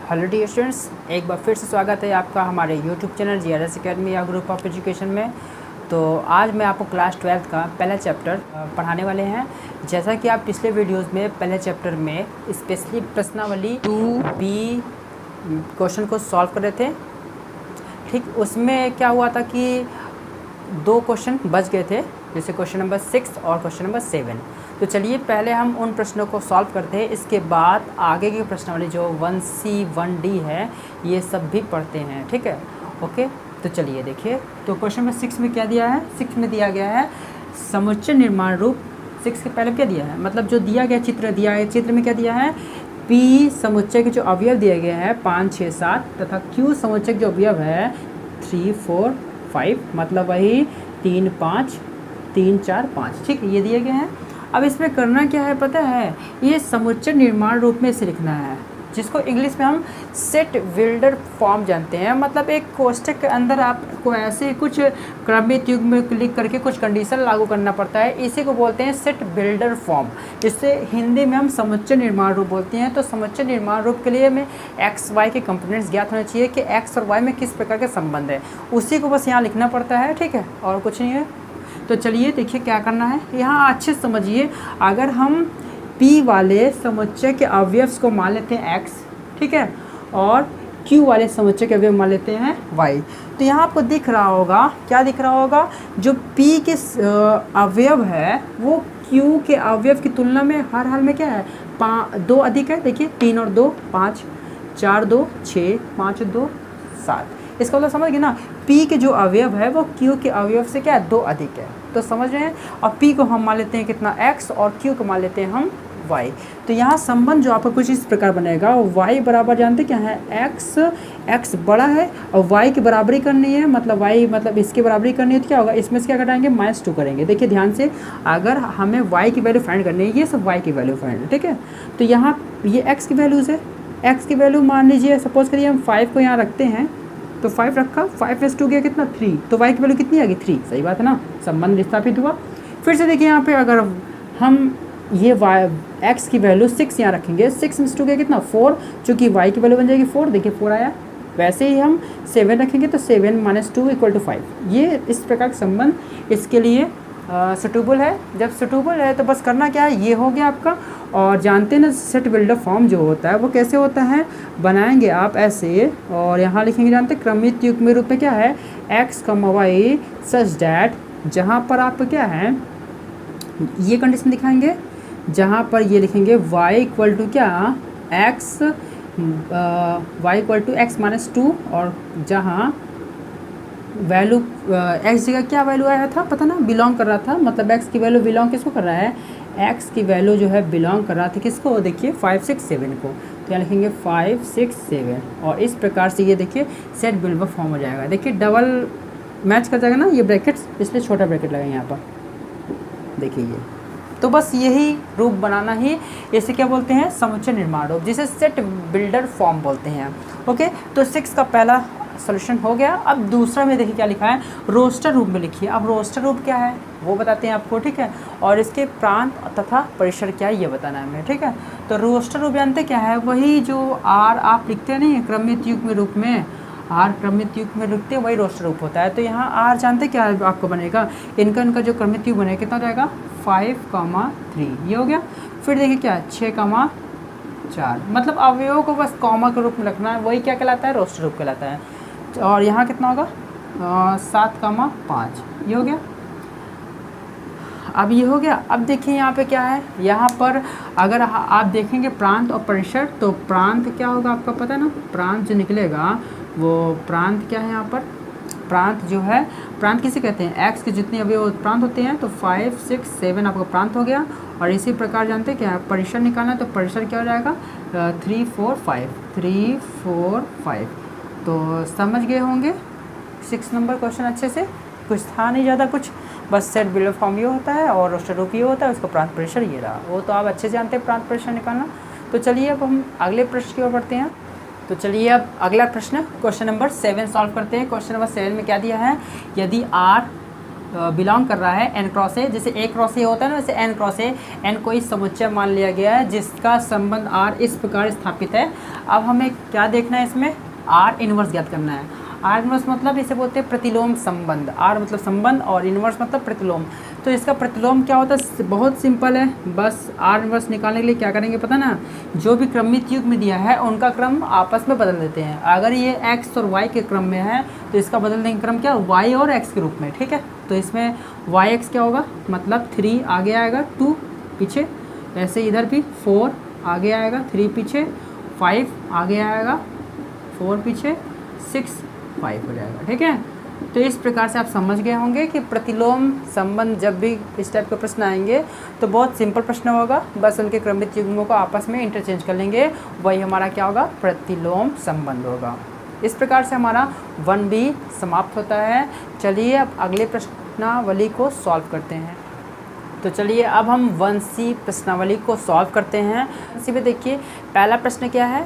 Hello dear students, एक बार फिर से स्वागत है आपका हमारे यूट्यूब चैनल जीआरएस एकेडमी या ग्रुप ऑफ एजुकेशन में। तो आज मैं आपको क्लास 12 का पहला चैप्टर पढ़ाने वाले हैं। जैसा कि आप पिछले वीडियोस में पहले चैप्टर में स्पेशली प्रश्नावली 2B क्वेश्चन को सॉल्व कर रहे थे, ठीक। उसमें क्या हुआ था कि 2 क्वेश्चन बच गए थे, जैसे क्वेश्चन नंबर 6 और क्वेश्चन नंबर 7। तो चलिए पहले हम उन प्रश्नों को सॉल्व करते हैं, इसके बाद आगे के प्रश्नावली जो 1C 1D है ये सब भी पढ़ते हैं, ठीक है। ओके, तो चलिए देखिए। तो क्वेश्चन नंबर 6 में क्या दिया है? 6 में दिया गया है समुच्चय निर्माण रूप। 6 के पहले क्या दिया है, मतलब जो दिया गया चित्र दिया है, चित्र में क्या दिया है? P समुच्चय के जो अवयव दिए गए हैं 5 6 7 तथा Q समुच्चय के जो अवयव है 3 4 5, मतलब वही 3 5 3 4 5, ठीक, ये दिए गए हैं। अब इसमें करना क्या है पता है? ये समुच्चय निर्माण रूप में इसे लिखना है, जिसको इंग्लिश में हम सेट बिल्डर फॉर्म जानते हैं। मतलब एक कोष्ठक के अंदर आपको ऐसे कुछ क्रमित युग्म में क्लिक करके कुछ कंडीशन लागू करना पड़ता है, इसी को बोलते हैं सेट बिल्डर फॉर्म, जिससे हिंदी में हम समुच्चय निर्माण रूप बोलते हैं। तो समुच्चय निर्माण रूप के लिए हमें एक्स वाई के कंपोनेंट्स ज्ञात होने चाहिए कि एक्स और वाई में किस प्रकार के संबंध है, उसी को बस यहाँ लिखना पड़ता है, ठीक है, और कुछ नहीं है। तो चलिए देखिए क्या करना है, यहाँ अच्छे से समझिए। अगर हम P वाले समुच्चय के अवयव को मान लेते हैं x, ठीक है, और Q वाले समुच्चय के अवयव मान लेते हैं y, तो यहाँ आपको दिख रहा होगा, क्या दिख रहा होगा? जो P के अवयव है वो Q के अवयव की तुलना में हर हाल में क्या है? 2 अधिक है। देखिए 3 और 2 5, 4 2 6, 5 2 7। इसका मतलब समझ गए ना, P के जो अवयव है वो Q के अवयव से क्या है? 2 अधिक है। तो समझ रहे हैं। और P को हम मान लेते हैं कितना? x, और Q को मान लेते हैं हम y। तो यहाँ संबंध जो आपका कुछ इस प्रकार बनेगा, y बराबर जानते क्या है? x बड़ा है और y की बराबरी करनी है, मतलब y मतलब इसकी बराबरी करनी है, तो क्या होगा? इसमें से क्या घटाएंगे? -2 करेंगे। देखिए ध्यान से, अगर हमें y की वैल्यू फाइंड करनी है, ये सब y की वैल्यू फाइंड है, ठीक है। तो यहाँ ये x की वैल्यूज़ है, x की वैल्यू मान लीजिए, सपोज करिए हम 5 को यहाँ रखते हैं, तो 5 रखा, 5 + 2 गया कितना? 3। तो y की वैल्यू कितनी आ गई? 3। सही बात है ना, संबंध स्थापित हुआ। फिर से देखिए यहाँ पे अगर हम ये x की वैल्यू 6 यहाँ रखेंगे, 6 + 2 गया कितना? 4, चूँकि y की वैल्यू बन जाएगी 4, देखिए 4 आया। वैसे ही हम 7 रखेंगे तो 7 - 2 = 5। ये इस प्रकार का संबंध इसके लिए सुटेबल है। जब सुटेबल है तो बस करना क्या है, ये हो गया आपका। और जानते हैं ना सेट बिल्डर फॉर्म जो होता है वो कैसे होता है? बनाएंगे आप ऐसे, और यहाँ लिखेंगे, जानते हैं क्रमित युग्म में रूप में क्या है? x, y सच डैट, जहाँ पर आप क्या है ये कंडीशन दिखाएंगे, जहाँ पर ये लिखेंगे y = क्या? x, y = x - 2, और जहाँ वैल्यू x जगह क्या वैल्यू आया था पता ना? बिलोंग कर रहा था, मतलब x की वैल्यू बिलोंग किसको कर रहा है? x की वैल्यू जो है बिलोंग कर रहा था किसको? देखिए 5 6 7 को। तो यहाँ लिखेंगे 5 6 7, और इस प्रकार से ये देखिए सेट बिल्डर फॉर्म हो जाएगा। देखिए डबल मैच कर जाएगा ना ये ब्रैकेट्स, इसलिए छोटा ब्रैकेट लगाएंगे यहाँ पर, देखिए ये। तो बस यही रूप बनाना ही, इसे क्या बोलते हैं? समुच्चय निर्माण रूप, जिसे सेट बिल्डर फॉर्म बोलते हैं। ओके, तो 6 का पहला सॉल्यूशन हो गया। अब दूसरा में देखिए क्या लिखा है, रोस्टर रूप में लिखिए। अब रोस्टर रूप क्या है वो बताते हैं आपको, ठीक है, और इसके प्रांत तथा परिसर क्या है ये बताना है हमें, ठीक है। तो रोस्टर रूप जानते क्या है? वही जो आर आप लिखते हैं नहीं क्रमित युग्म रूप में, आर क्रमित युग्म में लिखते हैं, वही रोस्टर रूप होता है। तो यहाँ आर जानते क्या है आपको बनेगा? इनका जो क्रमित युग्म बनेगा कितना जाएगा? 5, 3, ये हो गया। फिर देखिए क्या है? 6, 4, मतलब अवयवों को बस कॉमा के रूप में रखना है, वही क्या कहलाता है? रोस्टर रूप कहलाता है। और यहाँ कितना होगा? 7, 5, ये हो गया। अब ये हो गया। अब देखिए यहाँ पे क्या है, यहाँ पर अगर आप देखेंगे प्रांत और परिसर, तो प्रांत क्या होगा आपका पता है ना? प्रांत जो निकलेगा वो प्रांत क्या है यहाँ पर? प्रांत जो है, प्रांत किसे कहते हैं? x के जितने अवयव प्रांत होते हैं, तो 5 6 7 आपका प्रांत हो गया। और इसी प्रकार जानते हैं क्या है? परिसर निकालना है, तो परिसर क्या हो जाएगा? 3 4 5, 3 4 5। तो समझ गए होंगे 6 नंबर क्वेश्चन अच्छे से, कुछ था नहीं ज़्यादा कुछ, बस सेट बिल्डर फॉर्म ये होता है और रोस्टर रूप ये होता है, उसका प्रांत परिसर ये रहा, वो तो आप अच्छे से जानते हैं प्रांत परिसर निकालना। तो चलिए अब हम अगले प्रश्न की ओर बढ़ते हैं। तो चलिए अब अगला प्रश्न क्वेश्चन नंबर 7 सॉल्व करते हैं। क्वेश्चन नंबर 7 में क्या दिया है? यदि r बिलोंग कर रहा है एन क्रॉस ए, जैसे ए क्रॉस ए होता है ना, वैसे एन क्रॉस ए, एन कोई समुच्चय मान लिया गया है जिसका संबंध आर इस प्रकार स्थापित है। अब हमें क्या देखना है, इसमें आर इनवर्स ज्ञात करना है। आर इनवर्स मतलब इसे बोलते हैं प्रतिलोम संबंध, आर मतलब संबंध और इनवर्स मतलब प्रतिलोम। तो इसका प्रतिलोम क्या होता है, बहुत सिंपल है, बस आर इनवर्स निकालने के लिए क्या करेंगे पता ना, जो भी क्रमित युग्म दिया है उनका क्रम आपस में बदल देते हैं। अगर ये एक्स और वाई के क्रम में है तो इसका बदल देंगे क्रम क्या, वाई और एक्स के रूप में, ठीक है। तो इसमें वाई एक्स क्या होगा, मतलब 3 आगे आएगा, 2 पीछे, ऐसे इधर भी 4 आगे आएगा, 3 पीछे, 5 आगे आएगा, 4 पीछे, 6 5 हो जाएगा, ठीक है। तो इस प्रकार से आप समझ गए होंगे कि प्रतिलोम संबंध जब भी इस टाइप के प्रश्न आएंगे तो बहुत सिंपल प्रश्न होगा, बस उनके क्रमित युग्मों को आपस में इंटरचेंज कर लेंगे, वही हमारा क्या होगा, प्रतिलोम संबंध होगा। इस प्रकार से हमारा 1B समाप्त होता है। चलिए अब अगले प्रश्नावली को सॉल्व करते हैं। तो चलिए अब हम 1C प्रश्नावली को सॉल्व करते हैं। इसी में देखिए पहला प्रश्न क्या है,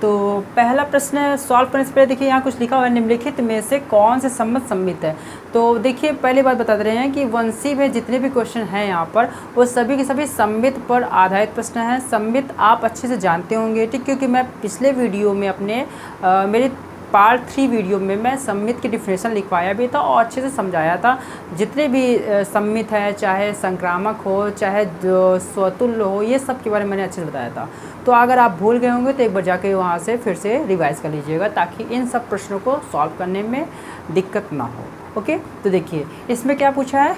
तो पहला प्रश्न सॉल्व करने से पहले देखिए यहाँ कुछ लिखा हुआ है, निम्नलिखित में से कौन से संबंध सम्मित है। तो देखिए पहली बात बता दे रहे हैं कि 1C में जितने भी क्वेश्चन हैं यहाँ पर वो सभी के सभी सम्मित पर आधारित प्रश्न हैं। सम्मित आप अच्छे से जानते होंगे, ठीक, क्योंकि मैं पिछले वीडियो में अपने मेरे पार्ट 3 वीडियो में मैं सम्मित की डिफिनेशन लिखवाया भी था और अच्छे से समझाया था। जितने भी सम्मित है, चाहे संक्रामक हो, चाहे जो स्वतुल्य हो, ये सब के बारे में मैंने अच्छे से बताया था। तो अगर आप भूल गए होंगे तो एक बार जाके वहाँ से फिर से रिवाइज़ कर लीजिएगा ताकि इन सब प्रश्नों को सॉल्व करने में दिक्कत ना हो। ओके, तो देखिए इसमें क्या पूछा है,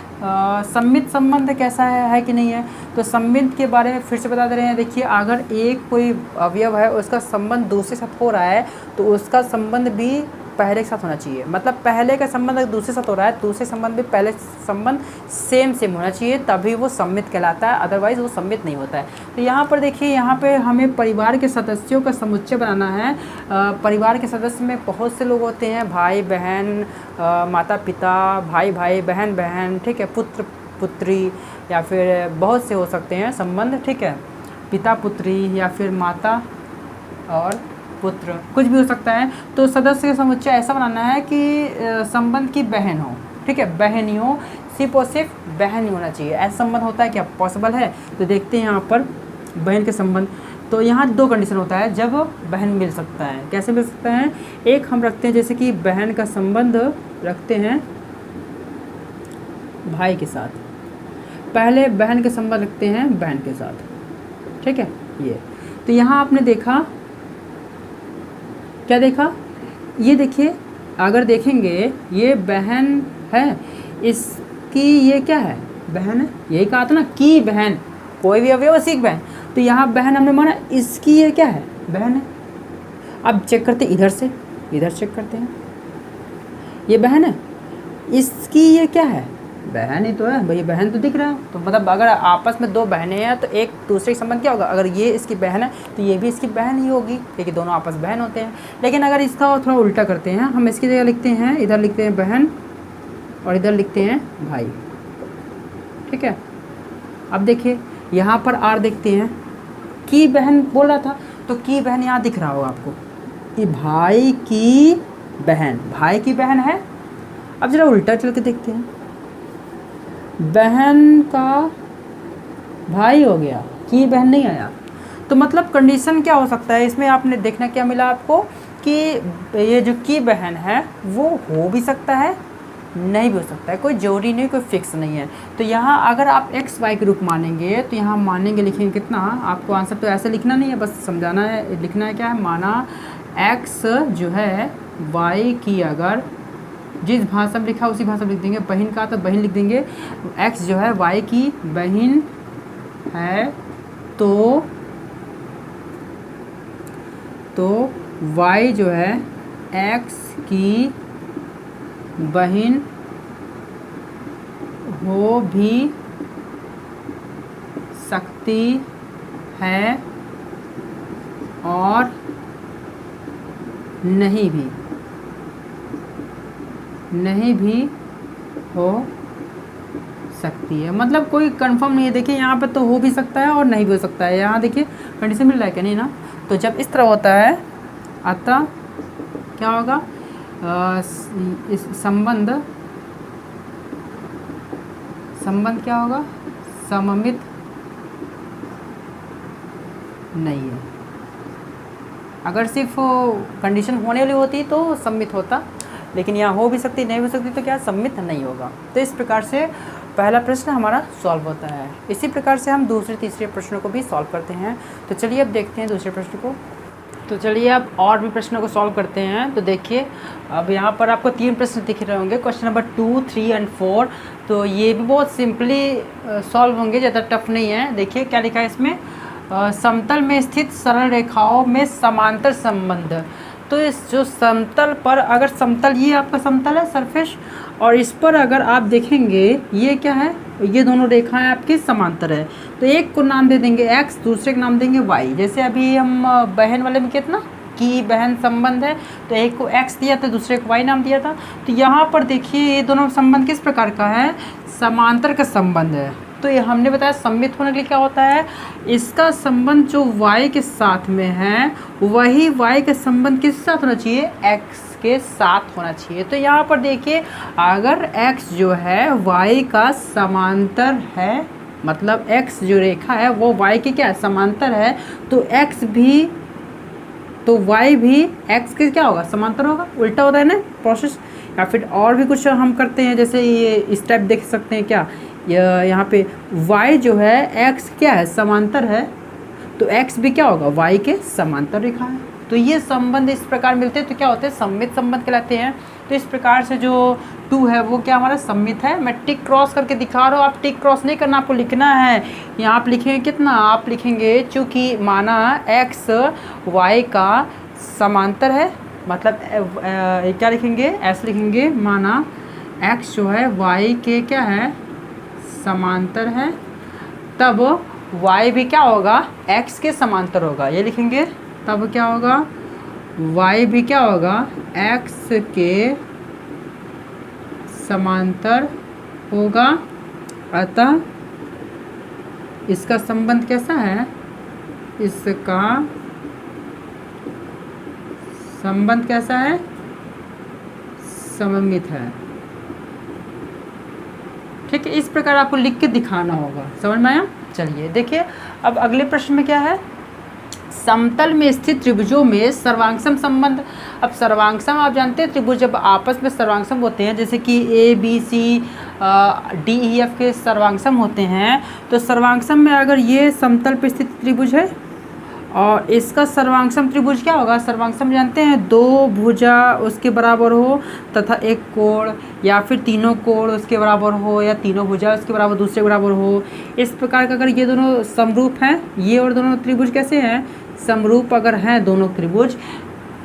सम्मित संबंध कैसा है कि नहीं है। तो सम्मित के बारे में फिर से बता दे रहे हैं। देखिए अगर एक कोई अवयव है उसका संबंध दूसरे के साथ हो रहा है तो उसका संबंध भी पहले के साथ होना चाहिए। मतलब पहले का संबंध अगर दूसरे साथ हो रहा है, दूसरे संबंध भी पहले संबंध सेम होना चाहिए, तभी वो सम्मित कहलाता है, अदरवाइज़ वो सम्मित नहीं होता है। तो यहाँ पर देखिए, यहाँ पे हमें परिवार के सदस्यों का समुच्चय बनाना है। परिवार के सदस्य में बहुत से लोग होते हैं, भाई बहन, माता पिता, भाई भाई, बहन बहन, ठीक है, पुत्र पुत्री, या फिर बहुत से हो सकते हैं संबंध, ठीक है, पिता पुत्री या फिर माता और पुत्र, कुछ भी हो सकता है। तो सदस्य का समुच्चय ऐसा बनाना है कि संबंध की बहन हो, ठीक है, बहन ही हो, सिर्फ और सिर्फ बहन ही होना चाहिए। ऐसा संबंध होता है क्या, पॉसिबल है। तो देखते हैं यहाँ पर बहन के संबंध। तो यहाँ 2 कंडीशन होता है जब बहन मिल सकता है। कैसे मिल सकता है, एक हम रखते हैं जैसे कि बहन का संबंध रखते हैं भाई के साथ, पहले बहन के संबंध रखते हैं बहन के साथ, ठीक है। ये तो यहाँ आपने देखा, क्या देखा, ये देखिए, अगर देखेंगे ये बहन है, इसकी ये क्या है, बहन है, यही कहा था ना कि बहन, कोई भी अवयव उसी की बहन। तो यहाँ बहन हमने माना, इसकी ये क्या है, बहन है। अब चेक करते इधर से, इधर चेक करते हैं, ये बहन है, इसकी ये क्या है, बहन ही तो है भाई, बहन तो दिख रहा है। तो मतलब अगर आपस में 2 बहनें हैं तो एक दूसरे के संबंध क्या होगा, अगर ये इसकी बहन है तो ये भी इसकी बहन ही होगी, क्योंकि दोनों आपस बहन होते हैं। लेकिन अगर इसका थोड़ा उल्टा करते हैं, हम इसकी जगह लिखते हैं, इधर लिखते हैं बहन और इधर लिखते हैं भाई, ठीक है। अब देखिए यहाँ पर आर देखते हैं, की बहन बोल रहा था, तो की बहन यहाँ दिख रहा होगा आपको, कि भाई की बहन, भाई की बहन है। अब जरा उल्टा चल के देखते हैं, बहन का भाई हो गया, की बहन नहीं आया। तो मतलब कंडीशन क्या हो सकता है इसमें, आपने देखना क्या मिला आपको कि ये जो की बहन है वो हो भी सकता है, नहीं भी हो सकता है, कोई जरूरी नहीं, कोई फिक्स नहीं है। तो यहाँ अगर आप एक्स वाई के रूप मानेंगे तो यहाँ मानेंगे, लिखेंगे कितना, आपको आंसर तो ऐसे लिखना नहीं है, बस समझाना है, लिखना है क्या है, माना एक्स जो है वाई की, अगर जिस भाषा में लिखा उसी भाषा में लिख देंगे, बहन का तो बहन लिख देंगे, एक्स जो है वाई की बहन है, तो वाई जो है एक्स की बहन हो भी सकती है और नहीं भी हो सकती है। मतलब कोई कंफर्म नहीं है। देखिए यहाँ पर तो हो भी सकता है और नहीं भी हो सकता है। यहाँ देखिए कंडीशन मिल रहा है क्या, नहीं ना। तो जब इस तरह होता है अतः क्या होगा, इस संबंध संबंध क्या होगा, सममित नहीं है। अगर सिर्फ कंडीशन होने वाली होती तो सममित होता, लेकिन यहाँ हो भी सकती नहीं हो सकती तो क्या सममित नहीं होगा। तो इस प्रकार से पहला प्रश्न हमारा सॉल्व होता है। इसी प्रकार से हम दूसरे तीसरे प्रश्नों को भी सॉल्व करते हैं। तो चलिए अब देखते हैं दूसरे प्रश्न को। तो चलिए अब और भी प्रश्नों को सॉल्व करते हैं। तो देखिए अब यहाँ पर आपको 3 प्रश्न दिख रहे होंगे, क्वेश्चन नंबर 2, 3 एंड 4। तो ये भी बहुत सिंपली सॉल्व होंगे, ज़्यादा टफ नहीं है। देखिए क्या लिखा है इसमें, समतल में स्थित सरल रेखाओं में समांतर संबंध। तो इस जो समतल पर, अगर समतल ये आपका समतल है सरफेस, और इस पर अगर आप देखेंगे ये क्या है, ये दोनों रेखाएं आपकी समांतर है। तो एक को नाम दे देंगे x, दूसरे को नाम देंगे y। जैसे अभी हम बहन वाले में कितना कि बहन संबंध है, तो एक को x दिया था, दूसरे को y नाम दिया था। तो यहाँ पर देखिए ये दोनों संबंध किस प्रकार का है, समांतर का संबंध है। तो ये हमने बताया सममित होने के लिए क्या होता है, इसका संबंध जो y के साथ में है वही y का संबंध किसके साथ होना चाहिए, x के साथ होना चाहिए। तो यहाँ पर देखिए अगर x जो है y का समांतर है, मतलब x जो रेखा है वो y के क्या समांतर है, तो x भी, तो y भी x के क्या होगा, समांतर होगा। उल्टा होता है ना प्रोसेस। या फिर और भी कुछ हम करते हैं, जैसे ये स्टेप देख सकते हैं क्या, यहाँ पे y जो है x क्या है, समांतर है, तो x भी क्या होगा, y के समांतर रेखा है। तो ये संबंध इस प्रकार मिलते हैं तो क्या होते हैं, सममित संबंध कहलाते हैं। तो इस प्रकार से जो 2 है वो क्या हमारा सममित है। मैं टिक क्रॉस करके दिखा रहा हूँ, आप टिक क्रॉस नहीं करना, आपको लिखना है। यहाँ आप लिखेंगे कितना, आप लिखेंगे चूँकि माना x y का समांतर है, मतलब क्या लिखेंगे, ऐसे लिखेंगे, माना x जो है y के क्या है, समांतर है, तब y भी क्या होगा, x के समांतर होगा। ये लिखेंगे, तब क्या होगा, y भी क्या होगा, x के समांतर होगा। अतः इसका संबंध कैसा है, इसका संबंध कैसा है, सममित है। ठीक है, इस प्रकार आपको लिख के दिखाना होगा। समझ में आया। चलिए देखिए अब अगले प्रश्न में क्या है, समतल में स्थित त्रिभुजों में सर्वांगसम संबंध। अब सर्वांगसम आप जानते हैं, त्रिभुज जब आपस में सर्वांगसम होते हैं, जैसे कि ABC DEF के सर्वांगसम होते हैं, तो सर्वांगसम में अगर ये समतल पर स्थित त्रिभुज है और इसका सर्वांगसम त्रिभुज क्या होगा, सर्वांगसम जानते हैं 2 भुजा उसके बराबर हो तथा एक कोण, या फिर तीनों कोण उसके बराबर हो, या तीनों भुजा उसके बराबर दूसरे बराबर हो। इस प्रकार का अगर ये दोनों समरूप हैं, ये और दोनों त्रिभुज कैसे हैं, समरूप अगर हैं दोनों त्रिभुज,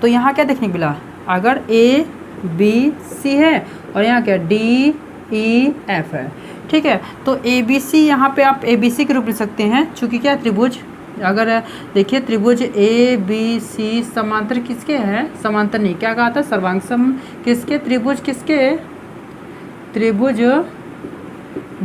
तो यहाँ क्या देखने को मिला, अगर ABC है और यहाँ क्या DEF है। ठीक है, तो ABC यहाँ पे आप ABC के रूप लिख सकते हैं, चूँकि क्या त्रिभुज, अगर देखिए त्रिभुज ABC समांतर किसके हैं, समांतर नहीं, क्या कहा था, सर्वांगसम किसके, त्रिभुज किसके, त्रिभुज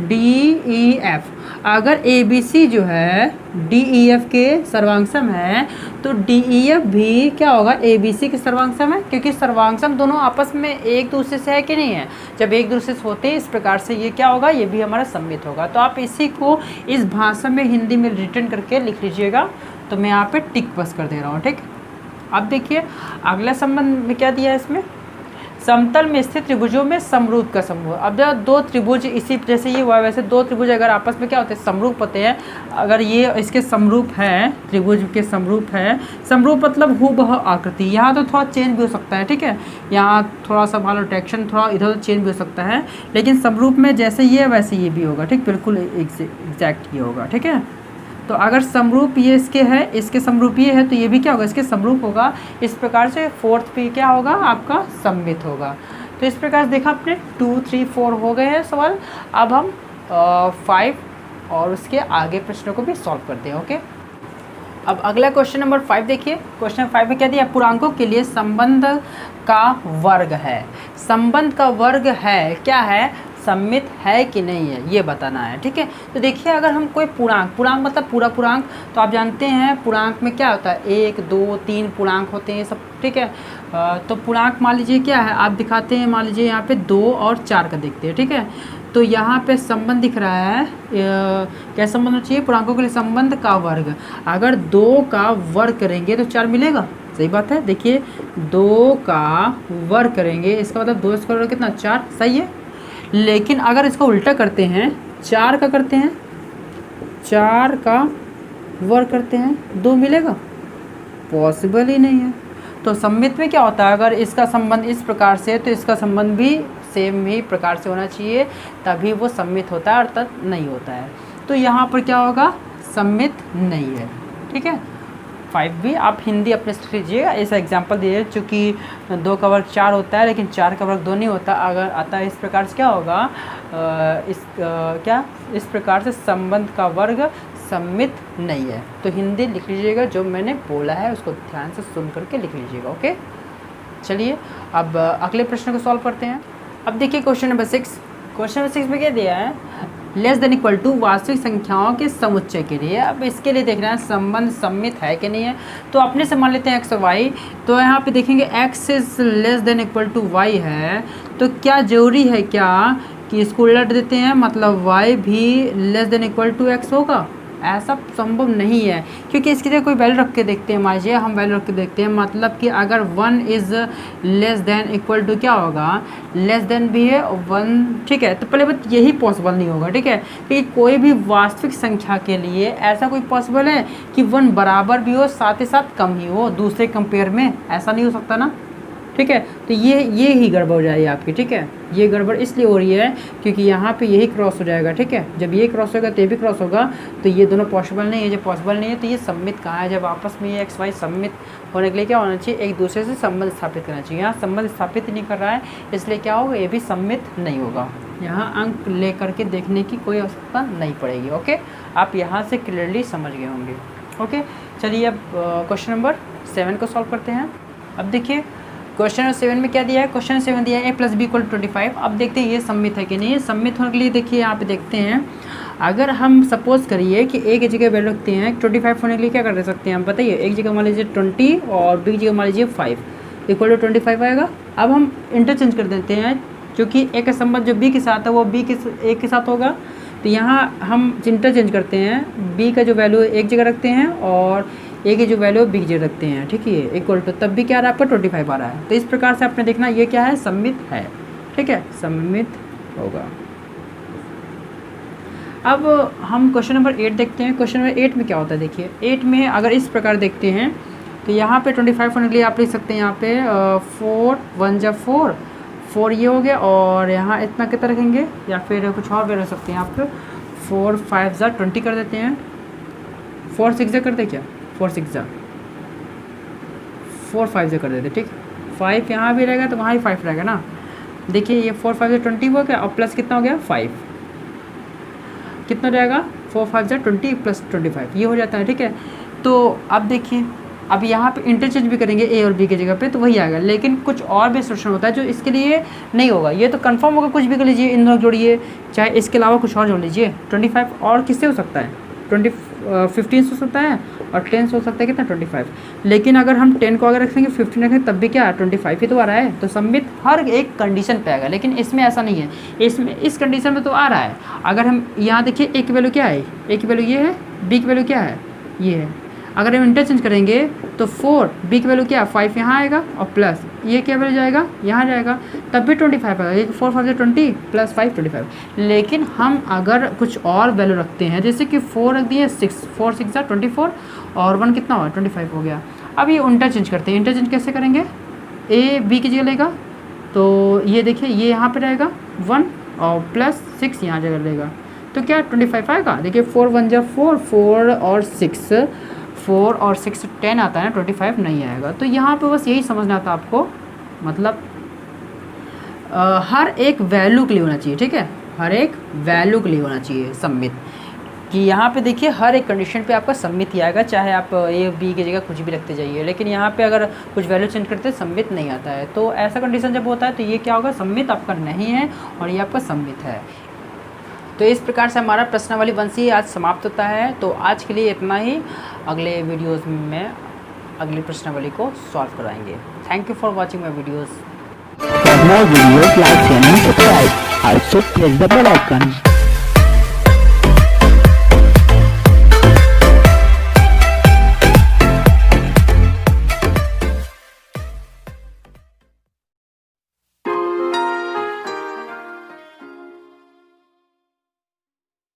DEF। अगर ABC जो है DEF के सर्वांगसम है, तो DEF भी क्या होगा, ABC के सर्वांगसम है, क्योंकि सर्वांगसम दोनों आपस में एक दूसरे से है कि नहीं है। जब एक दूसरे से होते हैं इस प्रकार से ये क्या होगा, ये भी हमारा सममित होगा। तो आप इसी को इस भाषा में हिंदी में रिटर्न करके लिख लीजिएगा। तो मैं यहाँ पे टिक बस कर दे रहा हूँ। ठीक, अब देखिए अगला संबंध में क्या दिया है, इसमें समतल में स्थित त्रिभुजों में समरूप का समूह। अब जब 2 त्रिभुज इसी जैसे ये हुआ वैसे 2 त्रिभुज अगर आपस में क्या होते हैं, समरूप होते हैं। अगर ये इसके समरूप है, त्रिभुज के समरूप है, समरूप मतलब हूबहू आकृति। यहाँ तो थोड़ा चेंज भी हो सकता है, ठीक है, यहाँ थोड़ा सा मान लो डायरेक्शन थोड़ा इधर उधर चेंज भी हो सकता है, लेकिन समरूप में जैसे ये वैसे ये भी होगा। ठीक, बिल्कुल एग्जैक्ट ये होगा। ठीक है, तो अगर समरूप ये इसके है, इसके समरूप ये है, तो ये भी क्या होगा, इसके समरूप होगा। इस प्रकार से 4th पे क्या होगा, आपका सममित होगा। तो इस प्रकार से देखा आपने 2, 3, 4 हो गए हैं सवाल। अब हम 5 और उसके आगे प्रश्नों को भी सॉल्व करते हैं। ओके, अब अगला क्वेश्चन नंबर 5 देखिए। क्वेश्चन 5 में क्या दिया, पूर्णांकों के लिए संबंध का वर्ग है। संबंध का वर्ग है क्या है, सममित है कि नहीं है, ये बताना है। ठीक है, तो देखिए अगर हम कोई पूर्णांक मतलब पूरा पूर्णांक, तो आप जानते हैं पूर्णांक में क्या होता है, 1, 2, 3 पूर्णांक होते हैं सब। ठीक है, तो पूर्णांक मान लीजिए क्या है, आप दिखाते हैं, मान लीजिए यहाँ पे 2 और 4 का देखते हैं। ठीक है, तो यहाँ पे संबंध दिख रहा है, क्या संबंध होना चाहिए? पूर्णांकों के लिए संबंध का वर्ग। अगर 2 का वर्ग करेंगे तो 4 मिलेगा, सही बात है। देखिए 2 का वर्ग करेंगे, इसका मतलब 2 स्क्वायर कितना 4, सही है। लेकिन अगर इसका उल्टा करते हैं, 4 का करते हैं, 4 का वर्ग करते हैं, 2 मिलेगा? पॉसिबल ही नहीं है। तो सममित में क्या होता है, अगर इसका संबंध इस प्रकार से तो इसका संबंध भी सेम ही प्रकार से होना चाहिए, तभी वो सममित होता है, अर्थात नहीं होता है। तो यहाँ पर क्या होगा? सममित नहीं है, ठीक है। 5 भी आप हिंदी अपने से लीजिएगा, ऐसा एग्जाम्पल दीजिए, चूँकि 2 का वर्ग 4 होता है लेकिन 4 का वर्ग 2 नहीं होता। अगर आता है इस प्रकार से क्या होगा, इस प्रकार से संबंध का वर्ग सममित नहीं है। तो हिंदी लिख लीजिएगा, जो मैंने बोला है उसको ध्यान से सुन करके लिख लीजिएगा, ओके। चलिए अब अगले प्रश्न को सॉल्व करते हैं। अब देखिए क्वेश्चन नंबर 6। क्वेश्चन नंबर 6 में क्या दिया है, लेस देन इक्वल टू वास्तविक संख्याओं के समुच्चय के लिए। अब इसके लिए देखना है संबंध सम्मित है कि नहीं है। तो अपने से मान लेते हैं x और y, तो यहाँ पे देखेंगे x is less than equal to y है, तो क्या ज़रूरी है क्या कि इसको उलट देते हैं, मतलब y भी less than equal to x होगा? ऐसा संभव नहीं है, क्योंकि इसकी जगह कोई वैल्यू रख के देखते हैं। मान लीजिए हम वैल्यू रख के देखते हैं, मतलब कि अगर 1 is less than equal to क्या होगा, लेस देन भी है और 1, ठीक है। तो पहले बात यही पॉसिबल नहीं होगा, ठीक है, क्योंकि कोई भी वास्तविक संख्या के लिए ऐसा कोई पॉसिबल है कि 1 बराबर भी हो साथ ही साथ कम ही हो दूसरे कंपेयर में, ऐसा नहीं हो सकता ना, ठीक है। तो ये ही गड़बड़ हो जाएगी आपकी, ठीक है। ये गड़बड़ इसलिए हो रही है क्योंकि यहाँ पे यही क्रॉस हो जाएगा, ठीक है। जब ये क्रॉस होगा तो ये भी क्रॉस होगा, तो ये दोनों पॉसिबल नहीं है। जब पॉसिबल नहीं है तो ये सम्मित कहाँ है? जब आपस में ये XY सम्मित होने के लिए क्या होना चाहिए, एक दूसरे से संबंध स्थापित करना चाहिए। यहाँ संबंध स्थापित नहीं कर रहा है, इसलिए क्या होगा, ये भी सम्मित नहीं होगा। यहाँ अंक ले करके देखने की कोई आवश्यकता नहीं पड़ेगी, ओके। आप यहाँ से क्लियरली समझ गए होंगे, ओके। चलिए अब क्वेश्चन नंबर 7 को सॉल्व करते हैं। अब देखिए क्वेश्चन नंबर 7 में क्या दिया है, क्वेश्चन 7 दिया है a + b = 25। अब देखते हैं ये सम्मित है कि नहीं। सम्मित होने के लिए देखिए यहाँ पे देखते हैं, अगर हम सपोज करिए कि a की जगह वैल्यू रखते हैं 25 होने के लिए क्या कर सकते हैं हम, बताइए। एक जगह मान लीजिए 20 और b की जगह मान लीजिए 5 = 25 आएगा। अब हम इंटरचेंज कर देते हैं, क्योंकि a का संबंध जो b के साथ है वो b के a के साथ होगा, तो यहाँ हम इंटरचेंज करते हैं, b का जो वैल्यू एक जगह रखते हैं और ए की जो वैल्यू बी की रखते हैं, ठीक है, इक्वल टू, तब भी क्या आ रहा है आपका 25 आ रहा है। तो इस प्रकार से आपने देखना ये क्या है, सम्मित है, ठीक है, सम्मित होगा। अब हम क्वेश्चन नंबर 8 देखते हैं। क्वेश्चन नंबर 8 में क्या होता है, देखिए 8 में अगर इस प्रकार देखते हैं तो यहाँ पे 25 होने के लिए आप लिख सकते हैं, यहाँ पे 4 1 जा 4 4 ये हो गया, और यहाँ इतना कितना रखेंगे, या फिर कुछ और भी रख सकते हैं आप, 4 5 जा 20 कर देते हैं, 4 6 जा करते क्या, 4 6 जा 4 5 जा कर देते, ठीक। 5 यहाँ भी रहेगा तो वहाँ भी 5 रहेगा ना। देखिए ये 4 5 जा 20 हो गया, और प्लस कितना हो गया 5, कितना रहेगा 4 5 जा 20 + 25 ये हो जाता है, ठीक है। तो अब देखिए अब यहाँ पे इंटरचेंज भी करेंगे ए और बी की जगह पे तो वही आएगा, लेकिन कुछ और भी सोल्यूशन होता है जो इसके लिए नहीं होगा। ये तो कंफर्म होगा, कुछ भी कर लीजिए, इन दोनों जोड़िए, चाहे इसके अलावा कुछ और जोड़ लीजिए। 25 और किससे हो सकता है, 15 से हो सकता है, और 10 से हो सकता है कितना 25। लेकिन अगर हम 10 को अगर रखेंगे 15 रखेंगे तब भी क्या 25 ही तो आ रहा है। तो सम्मित हर एक कंडीशन पे आएगा, लेकिन इसमें ऐसा नहीं है, इसमें इस कंडीशन में तो आ रहा है। अगर हम यहाँ देखिए ए की वैल्यू क्या है, ए की वैल्यू ये है, बी की वैल्यू क्या है ये है। अगर हम इंटरचेंज करेंगे तो 4 बी की वैल्यू क्या 5 यहाँ आएगा, और प्लस ये क्या वैल्यू जाएगा यहाँ जाएगा, तब भी 25 आएगा। 4 5 से 20 + 5 25। लेकिन हम अगर कुछ और वैल्यू रखते हैं, जैसे कि 4 रख दिए 6 4 6 जा 24, और 1 कितना हुआ 25 हो गया। अब ये इंटरचेंज करते हैं, इंटरचेंज कैसे करेंगे, ए बी की जगह लेगा, तो ये देखिए ये यहाँ पर रहेगा 1 और प्लस 6 यहाँ जगह लेगा, तो क्या 25 आएगा। देखिए 4 1 जा 4 4 और 6 4 और 6 10 आता है ना, 25 नहीं आएगा। तो यहाँ पे बस यही समझना था आपको, मतलब हर एक वैल्यू के लिए होना चाहिए, ठीक है, हर एक वैल्यू के लिए होना चाहिए सम्मित, कि यहाँ पे देखिए हर एक कंडीशन पे आपका सम्मित ही आएगा, चाहे आप ए बी की जगह कुछ भी रखते जाइए। लेकिन यहाँ पे अगर कुछ वैल्यू चेंज करते हैं सम्मित नहीं आता है। तो ऐसा कंडीशन जब होता है तो ये क्या होगा, सम्मित आपका नहीं है और ये आपका सम्मित है। तो इस प्रकार से हमारा प्रश्नावली 1C आज समाप्त होता है। तो आज के लिए इतना ही, अगले वीडियोज़ में अगली प्रश्नावली को सॉल्व करवाएंगे। Thank you for watching my videos. Also press the bell icon.